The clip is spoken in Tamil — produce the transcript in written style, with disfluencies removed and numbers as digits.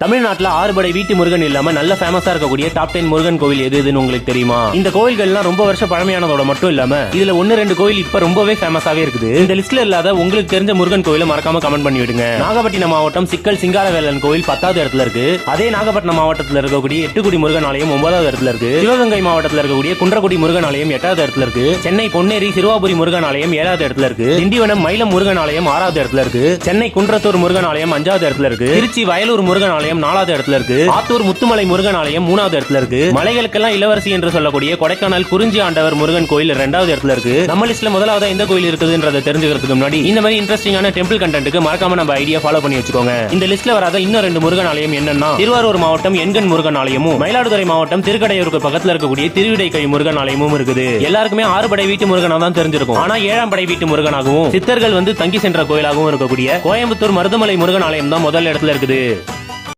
தமிழ்நாட்டுல ஆறுபடை வீட்டு முருகன் இல்லாம நல்ல ஃபேமஸா இருக்கக்கூடிய டாப் 10 முருகன் கோவில் எதுன்னு உங்களுக்கு தெரியுமா? இந்த கோயில்கள்லாம் ரொம்ப வருஷம் பழமையானதோட மட்டும் இல்லாம இதுல 1-2 கோயில் இப்ப ரொம்பவே ஃபேமஸாவே இருக்குது. இந்த லிஸ்ட்ல இல்லாத உங்களுக்கு தெரிஞ்ச முருகன் கோயில மறக்காம கமெண்ட் பண்ணி விடுங்க. நாகப்பட்டினம் மாவட்டம் சிக்கல் சிங்காரவேலன் கோயில் 10வது இடத்துல இருக்கு. அதே நாகப்பட்டினம் மாவட்டத்தில் இருக்கக்கூடிய எட்டுக்குடி முருகன் ஆலயம் 9வது இடத்துல இருக்கு. சிவகங்கை மாவட்டத்தில் இருக்கக்கூடிய குன்றக்குடி முருகன் ஆலயம் 8வது இடத்துல இருக்கு. சென்னை பொன்னேரி சிறுவாபுரி முருகன் ஆலயம் 7வது இடத்துல இருக்கு. திண்டிவனம் மயிலம் முருகன் ஆலயம் 6வது இடத்துல இருக்கு. சென்னை குன்றத்தூர் முருகன் ஆலயம் 5வது இடத்துல இருக்கு. திருச்சி வயலூர் முருகன் ஆலயம் 4வது இடத்துல இருக்கு. ஆத்தூர் முத்துமலை முருகன் ஆலயம் 3வது இடத்துல இருக்கு. மலைகளுக்கெல்லாம் இளவரசி என்று சொல்லக்கூடிய கொடைக்கானல் குறிஞ்சி ஆண்டவர் முருகன் கோயில் 2வது இடத்துல இருக்கு. நம்ம லிஸ்ட்ல முதலாவது எந்த கோயில் இருக்குதுன்றதை தெரிஞ்சுக்கிறதுக்கு முன்னாடி இந்த மாதிரி இன்ட்ரெஸ்டிங்கான டெம்பிள் கண்டென்ட்க்கு மறக்காம நம்ம ஐடியா ஃபாலோ பண்ணி வச்சுக்கோங்க. இந்த லிஸ்ட்ல வராத இன்னும் 2 முருகன் ஆலயம் என்னன்னா திருவாரூர் மாவட்டம் எண்கண் முருகன் ஆலயமும் மயிலாடுதுறை மாவட்டம் திருக்கடையூருக்கு பக்கத்துல இருக்கக்கூடிய திருவிடைக்கை முருகன் ஆலயமும் இருக்குது. எல்லாருக்குமே 6 படை வீட்டு முருகனா தான் தெரிஞ்சிருக்கும். ஆனா 7ஆம் படை வீட்டு முருகனாகவும் சித்தர்கள் தங்கி சென்ற கோயிலாகவும் இருக்கக்கூடிய கோயம்புத்தூர் மருதமலை முருகன் ஆலயம் தான் முதல் இடத்துல இருக்குது.